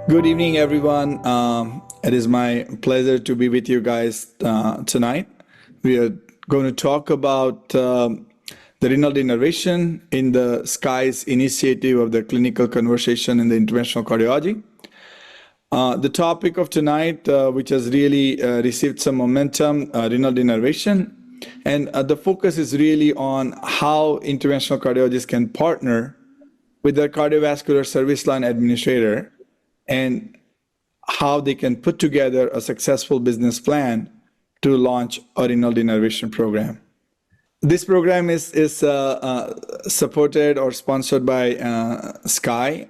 Good evening, everyone. It is my pleasure to be with you guys tonight. We are going to talk about the renal denervation in the SCAI's initiative of the clinical conversation in the interventional cardiology. The topic of tonight, which has really received some momentum, renal denervation. And the focus is really on how interventional cardiologists can partner with their cardiovascular service line administrator and how they can put together a successful business plan to launch a renal denervation program. This program is supported or sponsored by SCAI,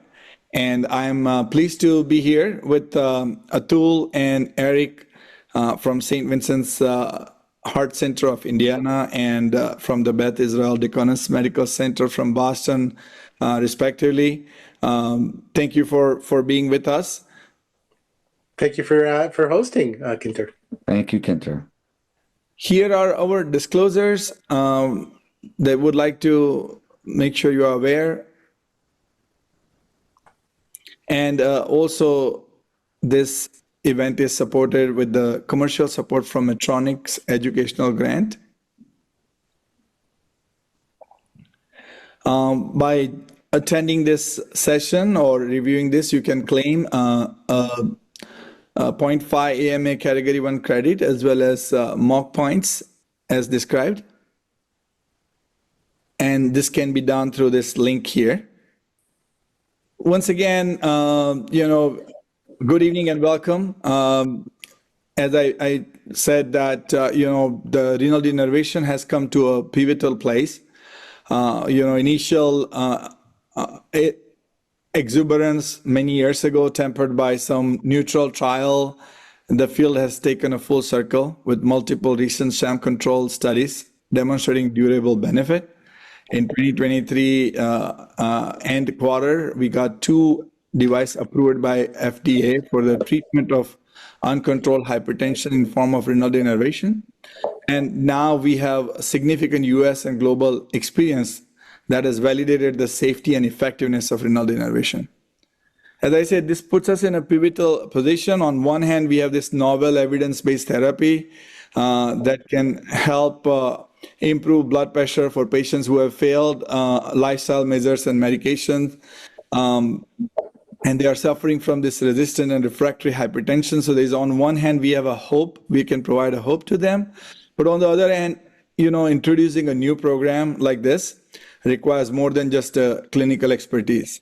and I'm pleased to be here with Atul and Eric from St. Vincent's Heart Center of Indiana and from the Beth Israel Deaconess Medical Center from Boston, respectively. Thank you for being with us. Thank you for hosting, Kintur. Thank you, Kintur. Here are our disclosures that would like to make sure you are aware. And also, this event is supported with the commercial support from Medtronic's educational grant. By attending this session or reviewing this, you can claim a 0.5 AMA Category 1 credit as well as mock points as described. And this can be done through this link here. Once again, good evening and welcome. As I said that, the renal denervation has come to a pivotal place. Initial exuberance many years ago, tempered by some neutral trial. The field has taken a full circle with multiple recent sham-controlled studies demonstrating durable benefit. In 2023 end quarter, we got 2 devices approved by FDA for the treatment of uncontrolled hypertension in form of renal denervation. And now we have significant US and global experience that has validated the safety and effectiveness of renal denervation. As I said, this puts us in a pivotal position. On one hand, we have this novel evidence-based therapy that can help improve blood pressure for patients who have failed lifestyle measures and medications. And they are suffering from this resistant and refractory hypertension. So there's, on one hand, we have a hope, we can provide a hope to them. But on the other hand, introducing a new program like this requires more than just a clinical expertise.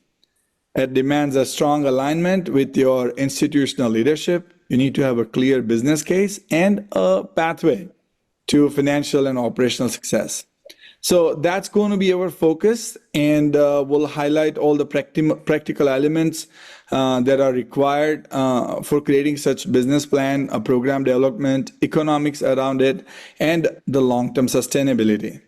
It demands a strong alignment with your institutional leadership. You need to have a clear business case and a pathway to financial and operational success. So that's going to be our focus, and we'll highlight all the practical elements that are required for creating such business plan, a program development, economics around it, and the long-term sustainability.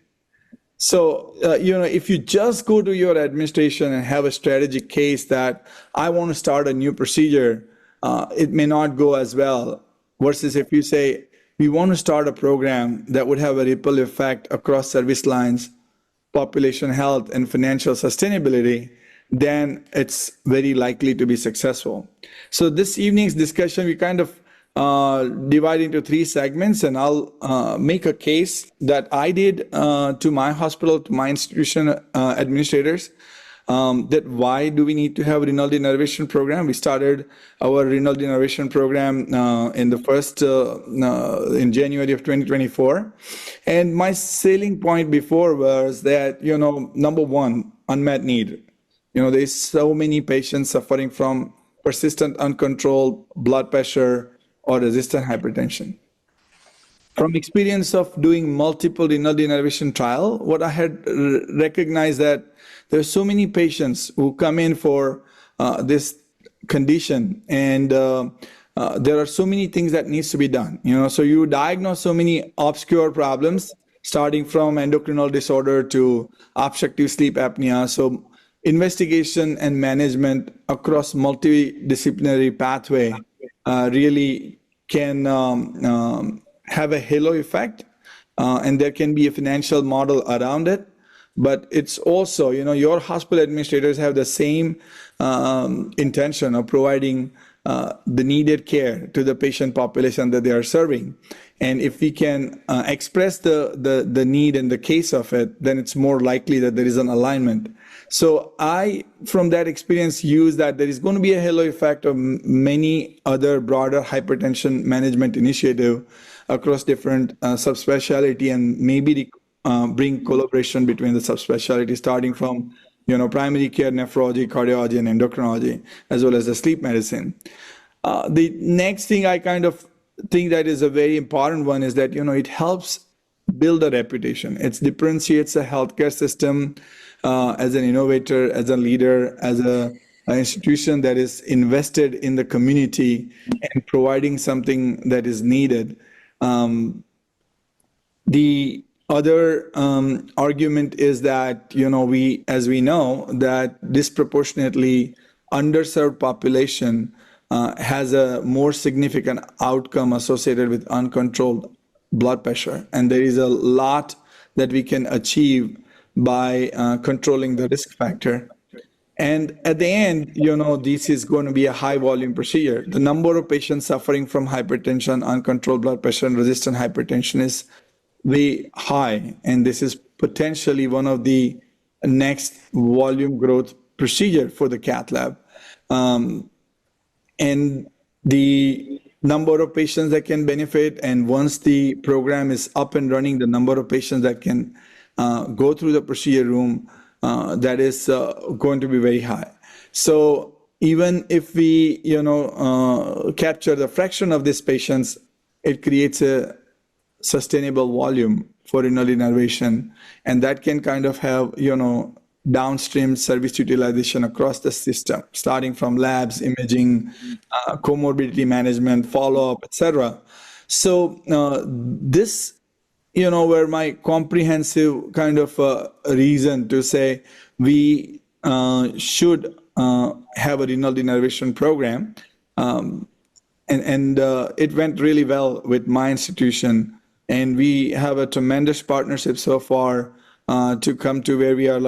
So, if you just go to your administration and have a strategic case that I want to start a new procedure, it may not go as well, versus if you say, we want to start a program that would have a ripple effect across service lines, population health, and financial sustainability, then it's very likely to be successful. So this evening's discussion, we kind of divide into 3 segments, and I'll make a case that I did to my hospital, to my institution administrators, that why do we need to have a renal denervation program. We started our renal denervation program in January of 2024. And my selling point before was that, number one, unmet need. There's so many patients suffering from persistent uncontrolled blood pressure or resistant hypertension. From experience of doing multiple renal denervation trial, what I had recognized that there's so many patients who come in for this condition, and there are so many things that needs to be done. So you diagnose so many obscure problems, starting from endocrinal disorder to obstructive sleep apnea. So investigation and management across multidisciplinary pathway really can have a halo effect, and there can be a financial model around it. but it's also, your hospital administrators have the same intention of providing the needed care to the patient population that they are serving. And if we can express the need and the case of it, then it's more likely that there is an alignment. So I, from that experience, use that there is going to be a halo effect of many other broader hypertension management initiative across different subspecialty, and maybe bring collaboration between the subspecialty, starting from primary care, nephrology, cardiology, and endocrinology, as well as the sleep medicine. The next thing I kind of think that is a very important one is that it helps build a reputation. It differentiates the healthcare system as an innovator, as a leader, as an institution that is invested in the community and providing something that is needed. The other argument is that, as we know, that disproportionately underserved population has a more significant outcome associated with uncontrolled blood pressure. And there is a lot that we can achieve by controlling the risk factor. And at the end, this is going to be a high volume procedure. The number of patients suffering from hypertension, uncontrolled blood pressure, and resistant hypertension is way high. And this is potentially one of the next volume growth procedure for the cath lab. And the number of patients that can benefit, and once the program is up and running, the number of patients that can go through the procedure room, that is going to be very high. So even if we, capture the fraction of these patients, it creates a sustainable volume for renal denervation, and that can kind of have, downstream service utilization across the system, starting from labs, imaging, comorbidity management, follow-up, etc. So this, were my comprehensive kind of reason to say we should have a renal denervation program. And it went really well with my institution. And we have a tremendous partnership so far to come to where we are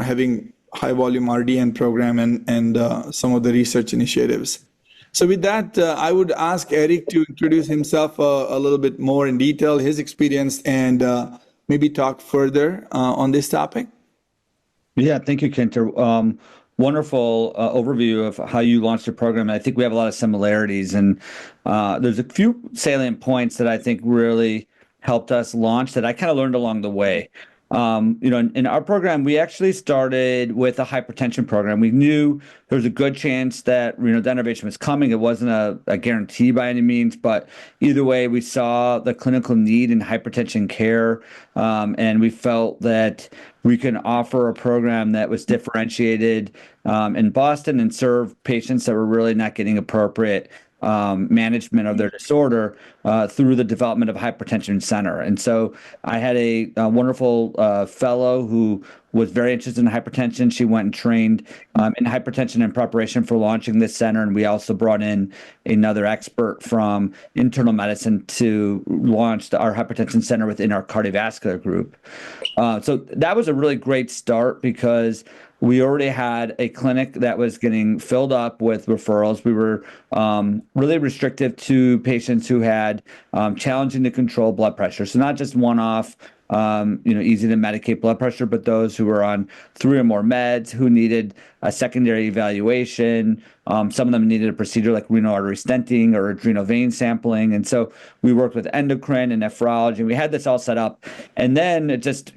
having high volume RDN program and some of the research initiatives. So with that, I would ask Eric to introduce himself a little bit more in detail, his experience, and maybe talk further on this topic. Yeah, thank you, Kintur. Wonderful overview of how you launched your program. I think we have a lot of similarities, and there's a few salient points that I think really helped us launch that I kind of learned along the way. In our program, we actually started with a hypertension program. We knew there was a good chance that renal denervation was coming. It wasn't a guarantee by any means, but either way, we saw the clinical need in hypertension care, and we felt that we can offer a program that was differentiated in Boston and serve patients that were really not getting appropriate management of their disorder through the development of a hypertension center. And so I had a wonderful fellow who was very interested in hypertension. She went and trained in hypertension in preparation for launching this center. And we also brought in another expert from internal medicine to launch our hypertension center within our cardiovascular group. So that was a really great start because we already had a clinic that was getting filled up with referrals. We were really restrictive to patients who had challenging to control blood pressure. So not just one-off, easy to medicate blood pressure, but those who were on 3 or more meds, who needed a secondary evaluation. Some of them needed a procedure like renal artery stenting or adrenal vein sampling. And so we worked with endocrine and nephrology, and we had this all set up. And then it just,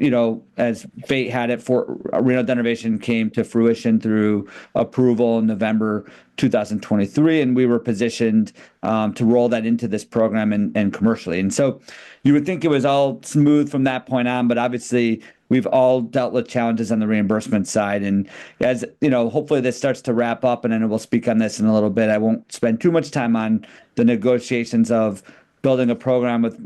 as fate had it, for renal denervation came to fruition through approval in November 2023, and we were positioned to roll that into this program and commercially. And so you would think it was all smooth from that point on, but obviously we've all dealt with challenges on the reimbursement side. And as hopefully this starts to wrap up, and then we'll speak on this in a little bit. I won't spend too much time on the negotiations of building a program with,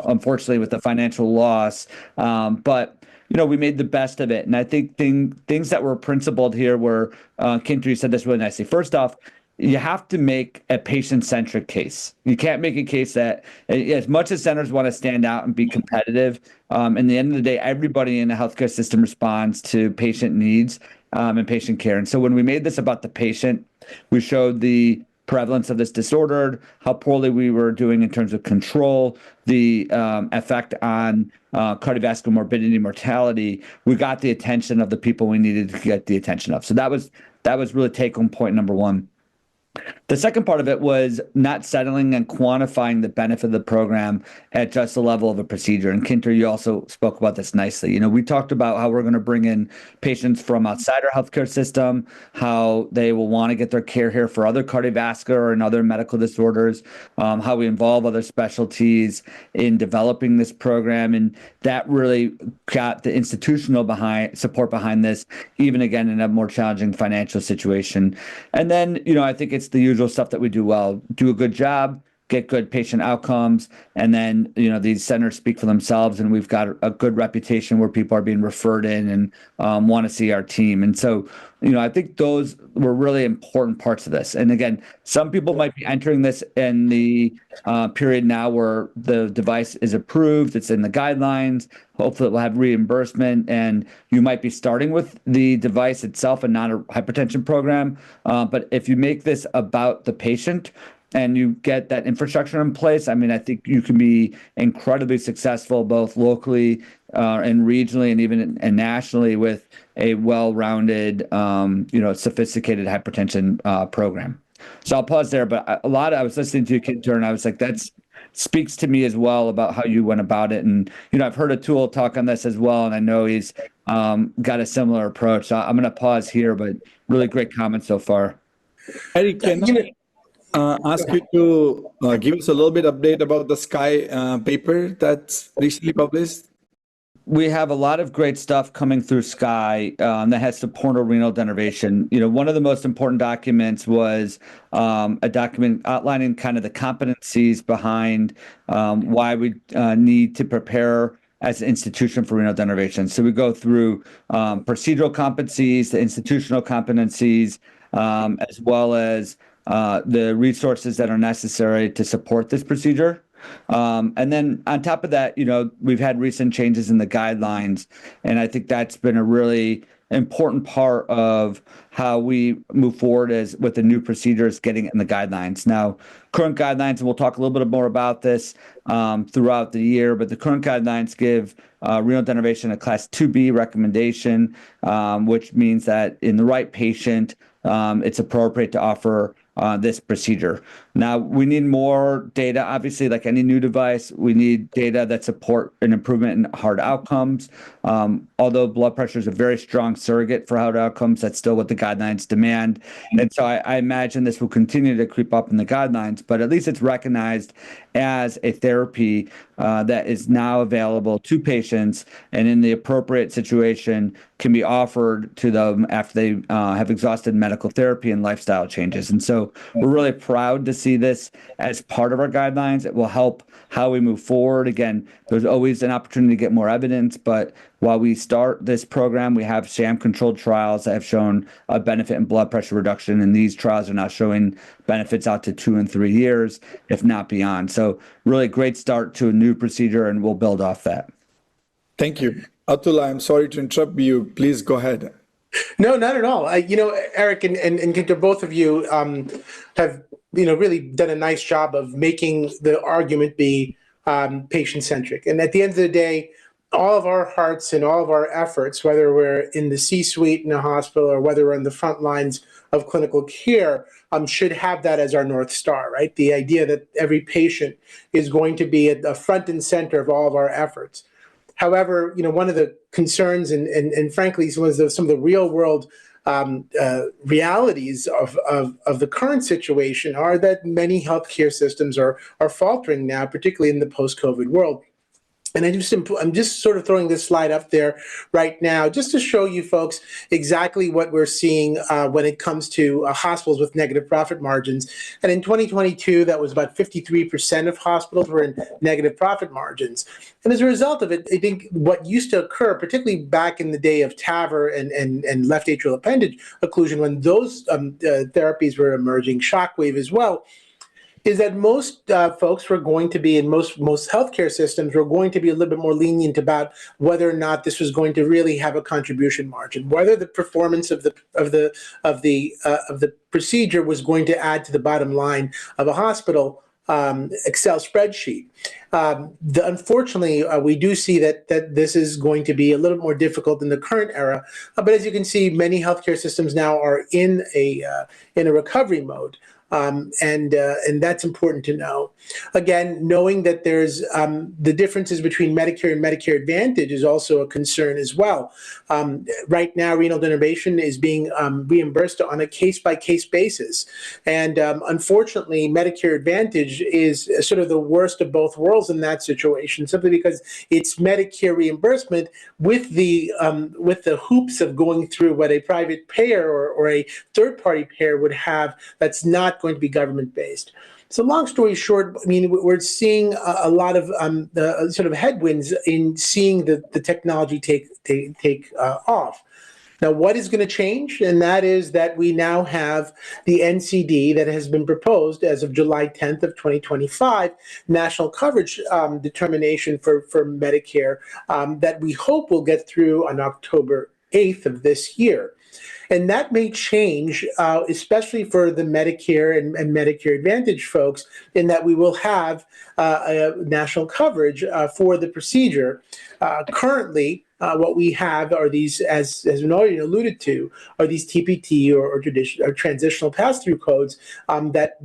unfortunately with the financial loss. But we made the best of it. And I think things that were principled here were, Kintur, you said this really nicely. First off, you have to make a patient-centric case. You can't make a case that, as much as centers want to stand out and be competitive, in the end of the day, everybody in the healthcare system responds to patient needs and patient care. And so when we made this about the patient, we showed the prevalence of this disorder, how poorly we were doing in terms of control, the effect on cardiovascular morbidity, mortality. We got the attention of the people we needed to get the attention of. So that was really take-home point number one. The second part of it was not settling and quantifying the benefit of the program at just the level of a procedure. And Kintur, you also spoke about this nicely. You know, we talked about how we're going to bring in patients from outside our healthcare system, how they will want to get their care here for other cardiovascular and other medical disorders, how we involve other specialties in developing this program. And that really got the institutional support behind this, even again in a more challenging financial situation. And then, you know, I think it's the usual stuff that we do well, do a good job, get good patient outcomes, and then, you know, these centers speak for themselves, and we've got a good reputation where people are being referred in and want to see our team. And so, you know, I think those were really important parts of this. And again, some people might be entering this in the period now where the device is approved, it's in the guidelines, hopefully it will have reimbursement, and you might be starting with the device itself and not a hypertension program. But if you make this about the patient, and you get that infrastructure in place, I mean, I think you can be incredibly successful both locally and regionally and even and nationally with a well-rounded, you know, sophisticated hypertension program. So I'll pause there, but I was listening to you, Kintur, and I was like, that speaks to me as well about how you went about it. And, you know, I've heard Atul talk on this as well, and I know he's got a similar approach. So I'm going to pause here, but really great comments so far. Eric, can I ask you to give us a little bit update about the SCAI paper that's recently published? We have a lot of great stuff coming through SCAI that has support of renal denervation. You know, one of the most important documents was a document outlining kind of the competencies behind why we need to prepare as an institution for renal denervation. So we go through procedural competencies, the institutional competencies, as well as the resources that are necessary to support this procedure. And then on top of that, you know, we've had recent changes in the guidelines, and I think that's been a really important part of how we move forward with the new procedures getting in the guidelines. Now, current guidelines, and we'll talk a little bit more about this throughout the year, but the current guidelines give renal denervation a Class 2B recommendation, which means that in the right patient, it's appropriate to offer this procedure. Now, we need more data. Obviously, like any new device, we need data that support an improvement in hard outcomes. Although blood pressure is a very strong surrogate for hard outcomes, that's still what the guidelines demand. And so I imagine this will continue to creep up in the guidelines, but at least it's recognized as a therapy that is now available to patients and in the appropriate situation can be offered to them after they have exhausted medical therapy and lifestyle changes. And so we're really proud to see this as part of our guidelines. It will help how we move forward. Again, there's always an opportunity to get more evidence, but while we start this program, we have sham-controlled trials that have shown a benefit in blood pressure reduction, and these trials are now showing benefits out to 2 and 3 years, if not beyond. So really great start to a new procedure, and we'll build off that. Thank you. Atul, I'm sorry to interrupt you. Please go ahead. No, not at all. You know, Eric and Kintur, both of you have, you know, really done a nice job of making the argument be patient-centric. And at the end of the day, all of our hearts and all of our efforts, whether we're in the C-suite in a hospital or whether we're in the front lines of clinical care, should have that as our North Star, right? The idea that every patient is going to be at the front and center of all of our efforts. However, you know, one of the concerns and frankly, some of the real world realities of the current situation are that many healthcare systems are faltering now, particularly in the post-COVID world. And I'm just sort of throwing this slide up there right now just to show you folks exactly what we're seeing when it comes to hospitals with negative profit margins. And in 2022, that was about 53% of hospitals were in negative profit margins. And as a result of it, I think what used to occur, particularly back in the day of TAVR and left atrial appendage occlusion, when those therapies were emerging, shockwave as well, is that most folks were going to be, in most healthcare systems, were going to be a little bit more lenient about whether or not this was going to really have a contribution margin, whether the performance of the procedure was going to add to the bottom line of a hospital Excel spreadsheet. Unfortunately, we do see that this is going to be a little more difficult in the current era. But as you can see, many healthcare systems now are in a recovery mode. And that's important to know. Again, knowing that there's the differences between Medicare and Medicare Advantage is also a concern as well. Right now, renal denervation is being reimbursed on a case-by-case basis. And unfortunately, Medicare Advantage is sort of the worst of both worlds in that situation, simply because it's Medicare reimbursement with the hoops of going through what a private payer or a third-party payer would have that's not going to be government-based. So long story short, I mean, we're seeing a lot of sort of headwinds in seeing the technology take off. Now, what is going to change? And that is that we now have the NCD that has been proposed as of July 10th of 2025, national coverage determination for Medicare that we hope will get through on October 8th of this year. And that may change, especially for the Medicare and Medicare Advantage folks, in that we will have national coverage for the procedure. Currently, what we have are these, as we already alluded to, are these TPT or transitional pass-through codes that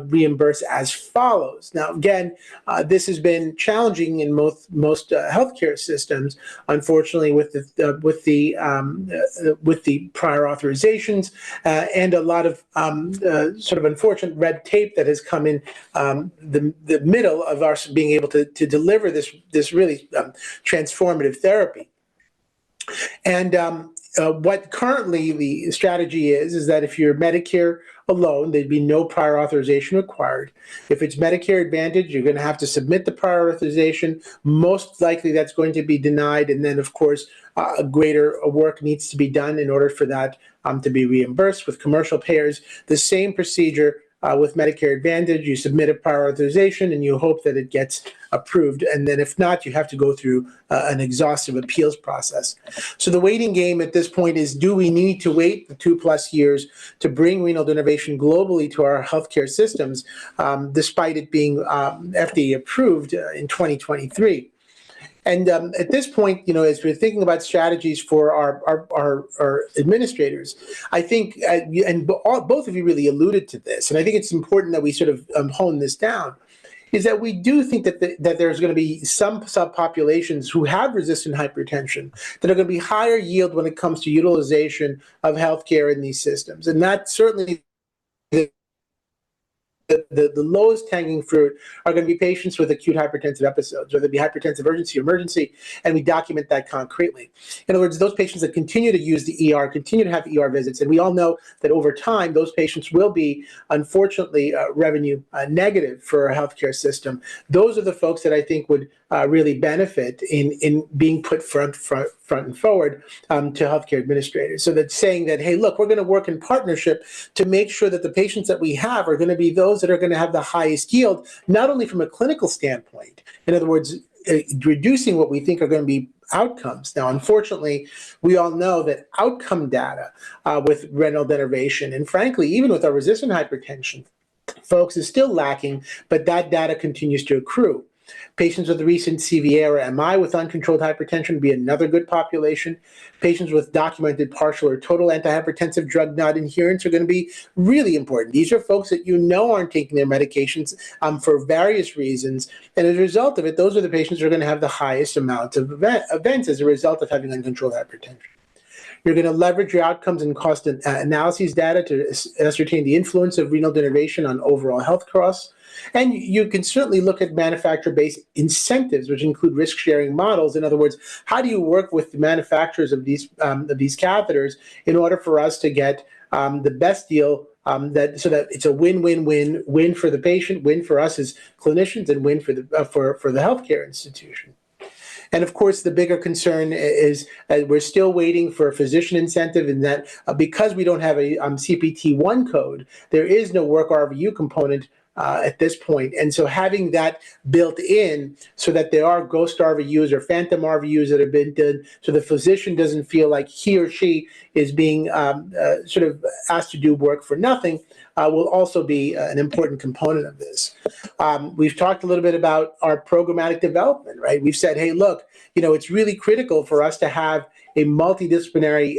reimburse as follows. Now, again, this has been challenging in most healthcare systems, unfortunately, with the prior authorizations and a lot of sort of unfortunate red tape that has come in the middle of our being able to deliver this really transformative therapy. And what currently the strategy is that if you're Medicare alone, there'd be no prior authorization required. If it's Medicare Advantage, you're going to have to submit the prior authorization. Most likely that's going to be denied. And then, of course, greater work needs to be done in order for that to be reimbursed with commercial payers. The same procedure with Medicare Advantage, you submit a prior authorization and you hope that it gets approved. And then if not, you have to go through an exhaustive appeals process. So the waiting game at this point is, do we need to wait the 2+ years to bring renal denervation globally to our healthcare systems, despite it being FDA approved in 2023? And at this point, as we're thinking about strategies for our administrators, I think, and both of you really alluded to this, and I think it's important that we sort of hone this down, is that we do think that there's going to be some subpopulations who have resistant hypertension that are going to be higher yield when it comes to utilization of healthcare in these systems. And that certainly the lowest hanging fruit are going to be patients with acute hypertensive episodes, whether it be hypertensive urgency or emergency, and we document that concretely. In other words, those patients that continue to use the ER, continue to have ER visits, and we all know that over time, those patients will be, unfortunately, revenue negative for our healthcare system. Those are the folks that I think would really benefit in being put front and forward to healthcare administrators. So that's saying that, hey, look, we're going to work in partnership to make sure that the patients that we have are going to be those that are going to have the highest yield, not only from a clinical standpoint, in other words, reducing what we think are going to be outcomes. Now, unfortunately, we all know that outcome data with renal denervation, and frankly, even with our resistant hypertension, folks, is still lacking, but that data continues to accrue. Patients with recent CVA or MI with uncontrolled hypertension would be another good population. Patients with documented partial or total antihypertensive drug non-adherence are going to be really important. These are folks that aren't taking their medications for various reasons. And as a result of it, those are the patients who are going to have the highest amount of events as a result of having uncontrolled hypertension. You're going to leverage your outcomes and cost analyses data to ascertain the influence of renal denervation on overall health costs. And you can certainly look at manufacturer-based incentives, which include risk-sharing models. In other words, how do you work with the manufacturers of these catheters in order for us to get the best deal, so that it's a win-win-win-win for the patient, win for us as clinicians, and win for the healthcare institution. And of course, the bigger concern is we're still waiting for a physician incentive, in that because we don't have a CPT-1 code, there is no work RVU component at this point. And so having that built in so that there are ghost RVUs or phantom RVUs that have been done, so the physician doesn't feel like he or she is being sort of asked to do work for nothing, will also be an important component of this. We've talked a little bit about our programmatic development, right? We've said, hey, look, it's really critical for us to have a multidisciplinary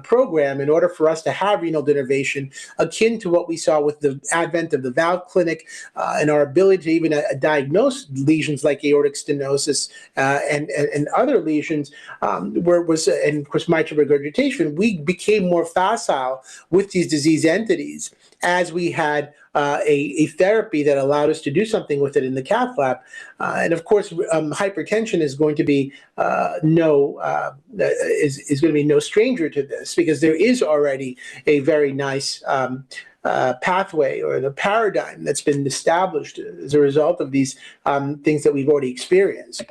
program in order for us to have renal denervation, akin to what we saw with the advent of the valve clinic and our ability to even diagnose lesions like aortic stenosis and other lesions, and of course mitral regurgitation. We became more facile with these disease entities as we had a therapy that allowed us to do something with it in the cath lab. And of course, hypertension is going to be no stranger to this, because there is already a very nice pathway or the paradigm that's been established as a result of these things that we've already experienced.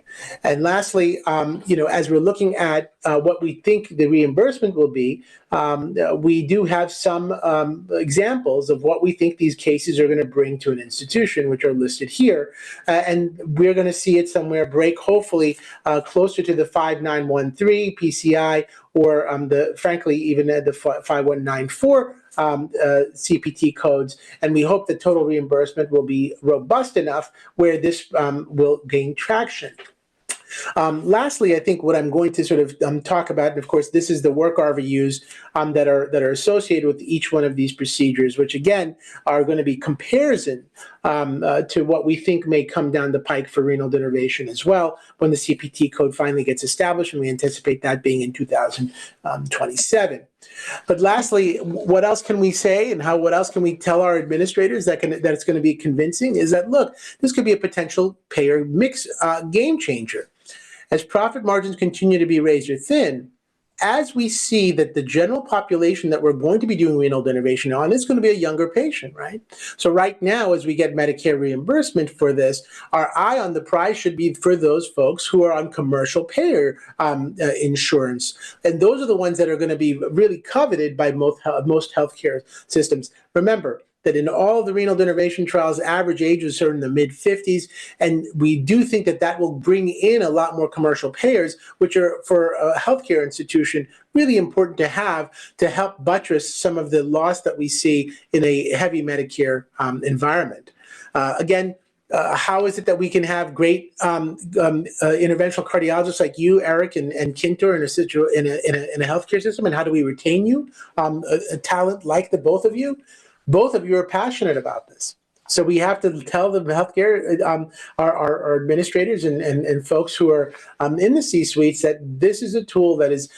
And lastly, as we're looking at what we think the reimbursement will be, we do have some examples of what we think these cases are going to bring to an institution, which are listed here. And we're going to see it somewhere break, hopefully, closer to the 5913 PCI, or frankly, even at the 5194 CPT codes. And we hope that total reimbursement will be robust enough where this will gain traction. Lastly, I think what I'm going to sort of talk about, and of course, this is the work RVUs that are associated with each one of these procedures, which again are going to be comparison to what we think may come down the pike for renal denervation as well when the CPT code finally gets established, and we anticipate that being in 2027. But lastly, what else can we say, and what else can we tell our administrators that it's going to be convincing, is that, look, this could be a potential payer mix game changer. As profit margins continue to be razor thin, as we see that the general population that we're going to be doing renal denervation on is going to be a younger patient, right? So right now, as we get Medicare reimbursement for this, our eye on the prize should be for those folks who are on commercial payer insurance. And those are the ones that are going to be really coveted by most healthcare systems. Remember that in all the renal denervation trials, average ages are in the mid-50s, and we do think that that will bring in a lot more commercial payers, which are, for a healthcare institution, really important to have to help buttress some of the loss that we see in a heavy Medicare environment. Again, how is it that we can have great interventional cardiologists like you, Eric, and Kintur in a healthcare system, and how do we retain you, a talent like the both of you? Both of you are passionate about this. So we have to tell the healthcare, our administrators and folks who are in the C-suites, that this is a tool that is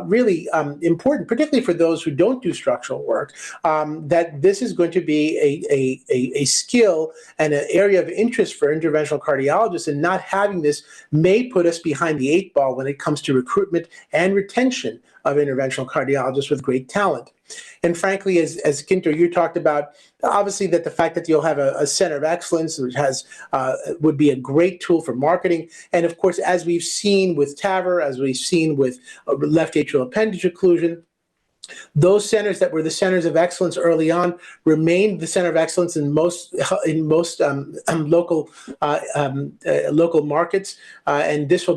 really important, particularly for those who don't do structural work, that this is going to be a skill and an area of interest for interventional cardiologists, and not having this may put us behind the 8 ball when it comes to recruitment and retention of interventional cardiologists with great talent. And frankly, as Kintur, you talked about, obviously, that the fact that you'll have a center of excellence, which would be a great tool for marketing. And of course, as we've seen with TAVR, as we've seen with left atrial appendage occlusion, those centers that were the centers of excellence early on remained the center of excellence in most local markets, and this will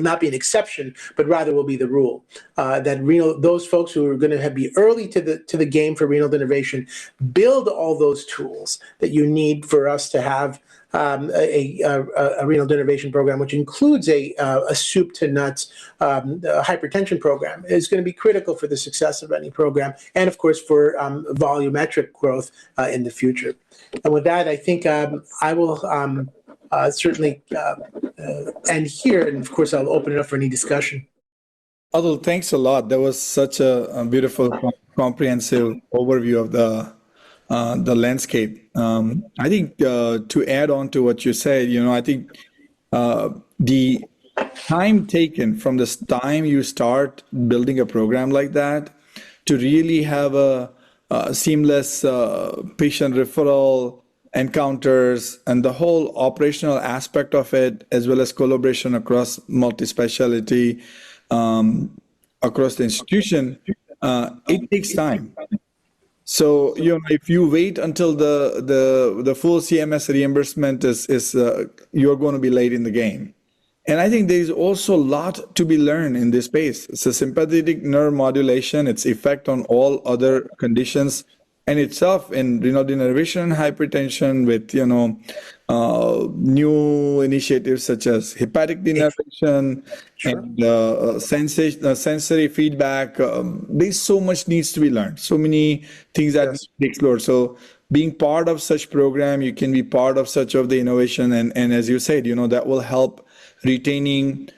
not be an exception, but rather will be the rule. Those folks who are going to be early to the game for renal denervation build all those tools that you need for us to have a renal denervation program, which includes a soup to nuts hypertension program, is going to be critical for the success of any program, and of course for volumetric growth in the future. And with that, I think I will certainly end here, and of course I'll open it up for any discussion. Atul, thanks a lot. That was such a beautiful comprehensive overview of the landscape. I think to add on to what you said, I think the time taken from the time you start building a program like that to really have a seamless patient referral encounters and the whole operational aspect of it, as well as collaboration across multi-specialty across the institution, it takes time. So, if you wait until the full CMS reimbursement is you're going to be late in the game. And I think there's also a lot to be learned in this space. It's a sympathetic nerve modulation, its effect on all other conditions, and itself in renal denervation and hypertension with, new initiatives such as hepatic denervation and sensory feedback. There's so much needs to be learned, so many things that need to be explored. So being part of such program, you can be part of such of the innovation. And as you said, that will help retaining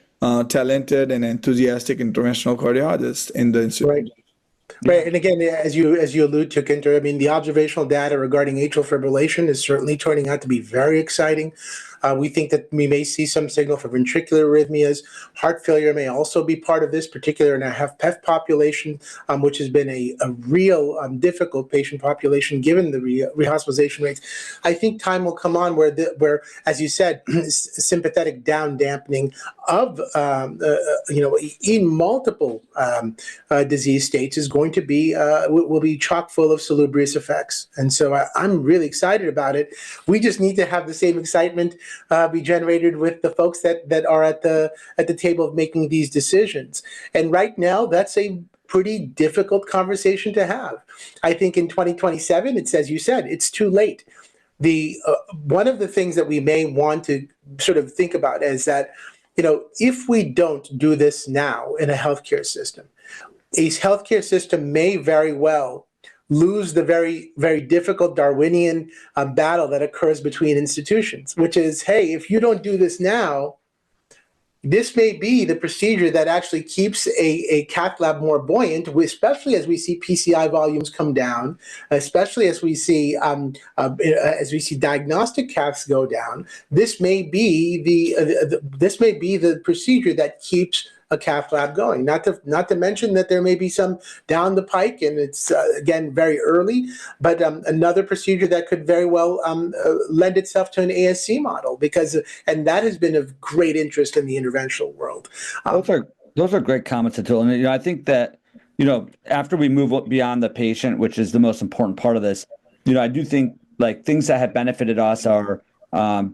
talented and enthusiastic interventional cardiologists in the institute. Right. And again, as you allude to, Kintur, I mean, the observational data regarding atrial fibrillation is certainly turning out to be very exciting. We think that we may see some signal for ventricular arrhythmias. Heart failure may also be part of this, particularly in our HFpEF population, which has been a real difficult patient population given the rehospitalization rates. I think time will come on where, as you said, sympathetic down dampening of, in multiple disease states is going to be, will be chock full of salubrious effects. And so I'm really excited about it. We just need to have the same excitement be generated with the folks that are at the table of making these decisions. And right now, that's a pretty difficult conversation to have. I think in 2027, it's, as you said, it's too late. One of the things that we may want to sort of think about is that, if we don't do this now in a healthcare system, a healthcare system may very well lose the very, very difficult Darwinian battle that occurs between institutions, which is, hey, if you don't do this now, this may be the procedure that actually keeps a cath lab more buoyant, especially as we see PCI volumes come down, especially as we see diagnostic caths go down. This may be the procedure that keeps a cath lab going. Not to mention that there may be some down the pike, and it's again very early, but another procedure that could very well lend itself to an ASC model, and that has been of great interest in the interventional world. Those are great comments, Atul. And I think that after we move beyond the patient, which is the most important part of this, I do think like things that have benefited us are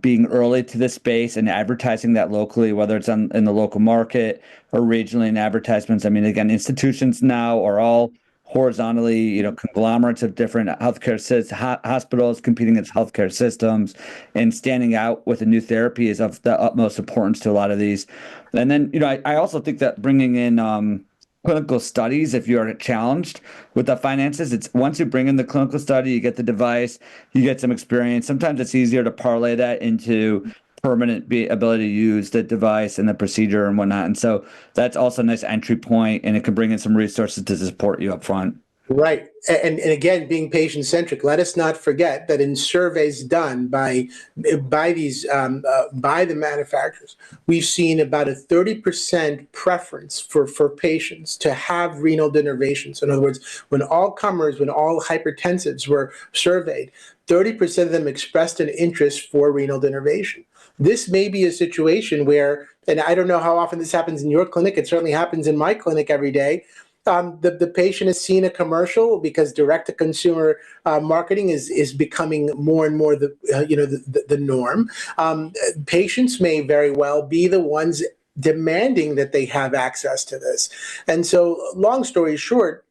being early to this space and advertising that locally, whether it's in the local market or regionally in advertisements. I mean, again, institutions now are all horizontally, conglomerates of different healthcare hospitals competing against healthcare systems, and standing out with a new therapy is of the utmost importance to a lot of these. And then, I also think that bringing in clinical studies, if you're challenged with the finances, it's once you bring in the clinical study, you get the device, you get some experience. Sometimes it's easier to parlay that into permanent ability to use the device and the procedure and whatnot. And so that's also a nice entry point, and it can bring in some resources to support you up front. Right. And again, being patient-centric, let us not forget that in surveys done by the manufacturers, we've seen about a 30% preference for patients to have renal denervation. So in other words, when all hypertensives were surveyed, 30% of them expressed an interest for renal denervation. This may be a situation where, and I don't know how often this happens in your clinic, it certainly happens in my clinic every day, the patient has seen a commercial because direct-to-consumer marketing is becoming more and more the norm. Patients may very well be the ones demanding that they have access to this. And so, long story short,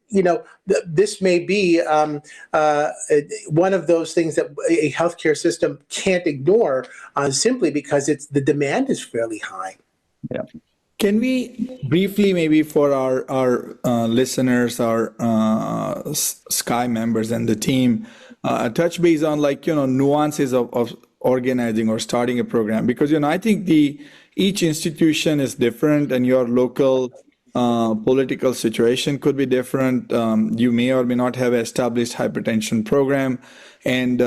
this may be one of those things that a healthcare system can't ignore simply because the demand is fairly high. Yeah. Can we briefly, maybe for our listeners, our SCAI members and the team, touch base on nuances of organizing or starting a program? Because I think each institution is different, and your local political situation could be different. You may or may not have an established hypertension program. And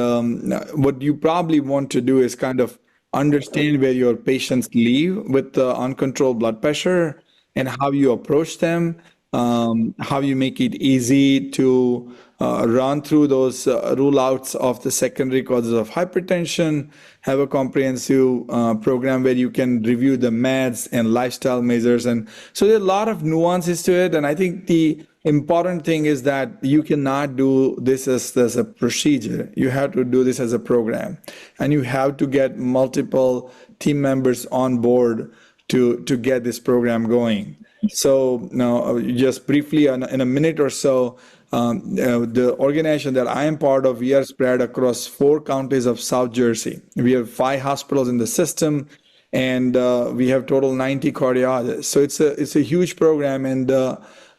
what you probably want to do is kind of understand where your patients live with uncontrolled blood pressure and how you approach them, how you make it easy to run through those rule outs of the secondary causes of hypertension, have a comprehensive program where you can review the meds and lifestyle measures. And so there are a lot of nuances to it. And I think the important thing is that you cannot do this as a procedure. You have to do this as a program. And you have to get multiple team members on board to get this program going. So now, just briefly, in a minute or so, the organization that I am part of, we are spread across 4 counties of South Jersey. We have 5 hospitals in the system, and we have total 90 cardiologists. So it's a huge program. And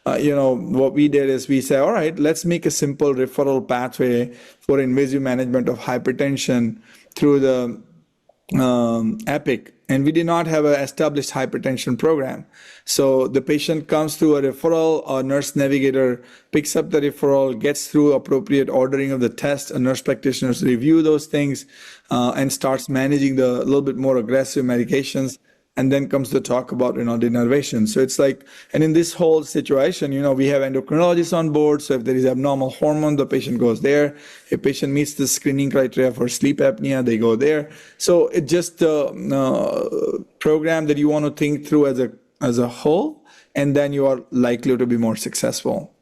what we did is we said, all right, let's make a simple referral pathway for invasive management of hypertension through the EPIC. And we did not have an established hypertension program. So the patient comes through a referral, a nurse navigator picks up the referral, gets through appropriate ordering of the test, a nurse practitioners review those things, and starts managing the little bit more aggressive medications. And then comes the talk about, denervation. So it's like, and in this whole situation, we have endocrinologists on board. So if there is abnormal hormone, the patient goes there. If patient meets the screening criteria for sleep apnea, they go there. So it's just a program that you want to think through as a whole, and then you are likely to be more successful.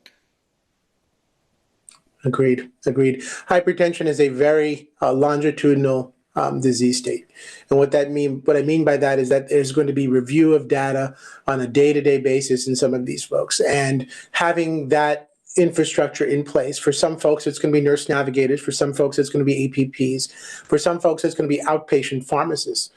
Agreed. Hypertension is a very longitudinal disease state. And what I mean by that is that there's going to be review of data on a day-to-day basis in some of these folks. And having that infrastructure in place, for some folks, it's going to be nurse navigators. For some folks, it's going to be APPs. For some folks, it's going to be outpatient pharmacists.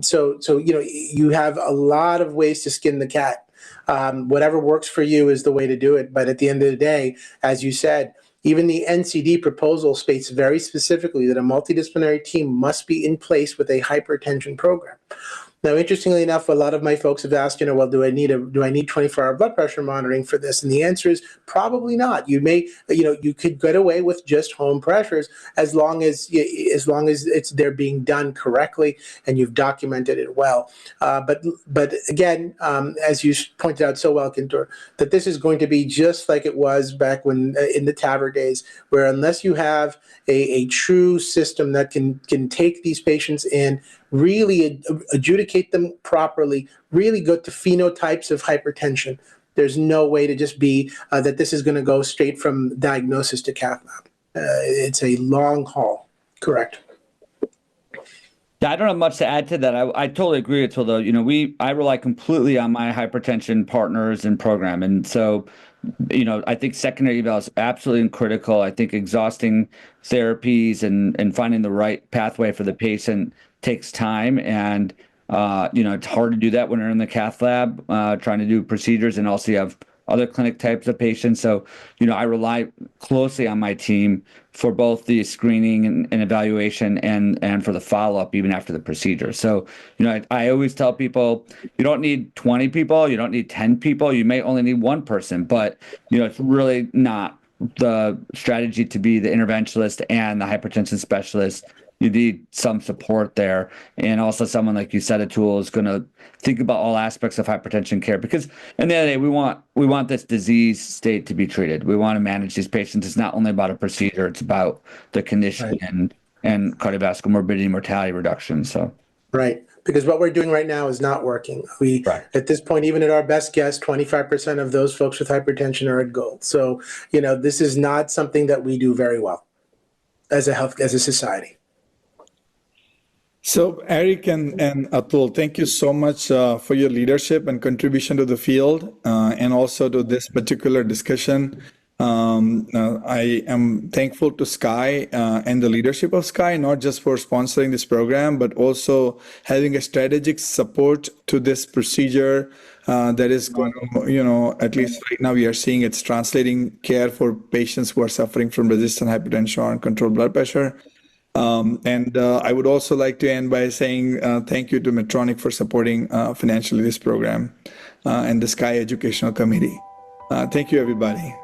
So you have a lot of ways to skin the cat. Whatever works for you is the way to do it. But at the end of the day, as you said, even the NCD proposal states very specifically that a multidisciplinary team must be in place with a hypertension program. Now, interestingly enough, a lot of my folks have asked, well, do I need 24-hour blood pressure monitoring for this? And the answer is probably not. You may, you could get away with just home pressures as long as they're being done correctly and you've documented it well. But again, as you pointed out so well, Kintur, that this is going to be just like it was back when in the TAVR days, where unless you have a true system that can take these patients in, really adjudicate them properly, really go to phenotypes of hypertension, there's no way to just be that this is going to go straight from diagnosis to cath lab. It's a long haul. Correct. Yeah, I don't have much to add to that. I totally agree with Atul, though. I rely completely on my hypertension partners and program. And so, I think secondary eval is absolutely critical. I think exhausting therapies and finding the right pathway for the patient takes time. And, it's hard to do that when you're in the cath lab, trying to do procedures, and also you have other clinic types of patients. So, I rely closely on my team for both the screening and evaluation and for the follow-up even after the procedure. So, I always tell people, you don't need 20 people, you don't need 10 people, you may only need one person, but, it's really not the strategy to be the interventionalist and the hypertension specialist. You need some support there. And also someone, like you said, Atul, is going to think about all aspects of hypertension care, because in the end of the day, we want this disease state to be treated. We want to manage these patients. It's not only about a procedure, it's about the condition Right. and cardiovascular morbidity, mortality reduction. So. Right. Because what we're doing right now is not working. At this point, even at our best guess, 25% of those folks with hypertension are at goal. So, this is not something that we do very well as a society. So Eric and Atul, thank you so much for your leadership and contribution to the field and also to this particular discussion. I am thankful to SCAI and the leadership of SCAI, not just for sponsoring this program, but also having a strategic support to this procedure that is going to, at least right now we are seeing it's translating care for patients who are suffering from resistant hypertension or uncontrolled blood pressure. And I would also like to end by saying thank you to Medtronic for supporting financially this program and the SCAI Educational Committee. Thank you, everybody.